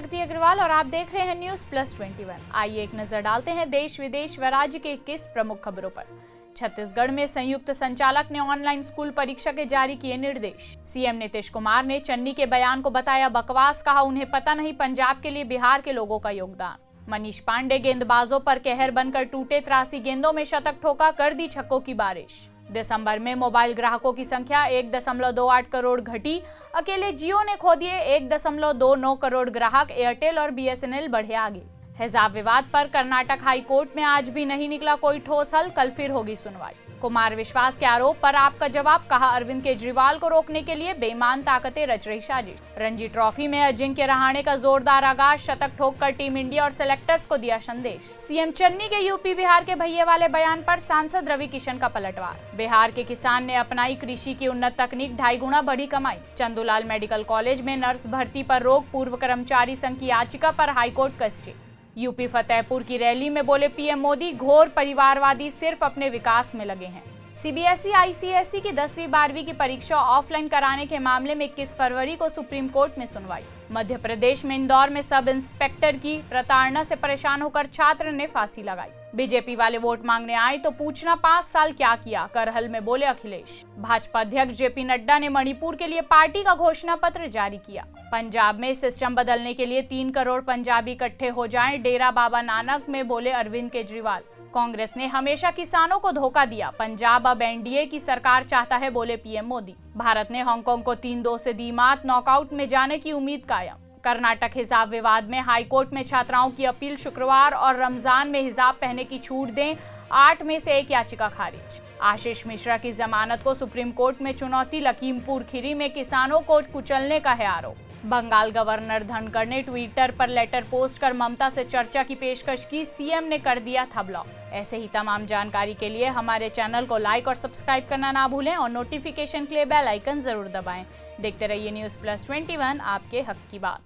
शक्ति अग्रवाल और आप देख रहे हैं न्यूज प्लस 21। आइए एक नजर डालते हैं देश विदेश व राज्य के 21 प्रमुख खबरों पर। छत्तीसगढ़ में संयुक्त संचालक ने ऑनलाइन स्कूल परीक्षा के जारी किए निर्देश। सीएम नीतीश कुमार ने चन्नी के बयान को बताया बकवास, कहा उन्हें पता नहीं पंजाब के लिए बिहार के लोगों का योगदान। मनीष पांडे गेंदबाजों पर कहर बनकर टूटे, 83 गेंदों में शतक ठोका, कर दी छक्कों की बारिश। दिसंबर में मोबाइल ग्राहकों की संख्या 1.28 करोड़ घटी, अकेले जियो ने खो दिए 1.29 करोड़ ग्राहक, एयरटेल और बीएसएनएल बढ़े आगे। हिजाब विवाद पर कर्नाटक हाई कोर्ट में आज भी नहीं निकला कोई ठोस हल, कल फिर होगी सुनवाई। कुमार विश्वास के आरोप पर आपका जवाब, कहा अरविंद केजरीवाल को रोकने के लिए बेईमान ताकतें रच रही साजिश। रणजी ट्रॉफी में अजिंक्य रहाणे का जोरदार आगाज, शतक ठोककर टीम इंडिया और सेलेक्टर्स को दिया संदेश। सीएम चन्नी के यूपी बिहार के भैये वाले बयान पर सांसद रवि किशन का पलटवार। बिहार के किसान ने अपनाई कृषि की उन्नत तकनीक, 2.5 गुना बढ़ी कमाई। चंदूलाल मेडिकल कॉलेज में नर्स भर्ती पर रोक, पूर्व कर्मचारी संघ की याचिका पर हाईकोर्ट का स्टे। यूपी फतेहपुर की रैली में बोले पीएम मोदी, घोर परिवारवादी सिर्फ अपने विकास में लगे हैं। सीबीएसई आईसीएसई की 10वीं 12वीं की परीक्षा ऑफलाइन कराने के मामले में 21 फरवरी को सुप्रीम कोर्ट में सुनवाई। मध्य प्रदेश में इंदौर में सब इंस्पेक्टर की प्रताड़ना से परेशान होकर छात्र ने फांसी लगाई। बीजेपी वाले वोट मांगने आए तो पूछना 5 साल क्या किया, करहल में बोले अखिलेश। भाजपा अध्यक्ष जेपी नड्डा ने मणिपुर के लिए पार्टी का घोषणा पत्र जारी किया। पंजाब में सिस्टम बदलने के लिए 3 करोड़ पंजाबी इकट्ठे हो जाएं, डेरा बाबा नानक में बोले अरविंद केजरीवाल। कांग्रेस ने हमेशा किसानों को धोखा दिया, पंजाब अब एनडीए की सरकार चाहता है, बोले पीएम मोदी। भारत ने हांगकांग को 3-2 से दी मात, नॉकआउट में जाने की उम्मीद कायम। कर्नाटक हिजाब विवाद में हाईकोर्ट में छात्राओं की अपील शुक्रवार, और रमजान में हिजाब पहनने की छूट दें, 8 में से 1 याचिका खारिज। आशीष मिश्रा की जमानत को सुप्रीम कोर्ट में चुनौती, लखीमपुर खीरी में किसानों को कुचलने का है आरोप। बंगाल गवर्नर धनखड़ ने ट्विटर पर लेटर पोस्ट कर ममता से चर्चा की पेशकश की, सीएम ने कर दिया था ब्लॉक। ऐसे ही तमाम जानकारी के लिए हमारे चैनल को लाइक और सब्सक्राइब करना ना भूलें और नोटिफिकेशन के लिए बेल आइकन जरूर दबाएं। देखते रहिए न्यूज प्लस 21, आपके हक की बात।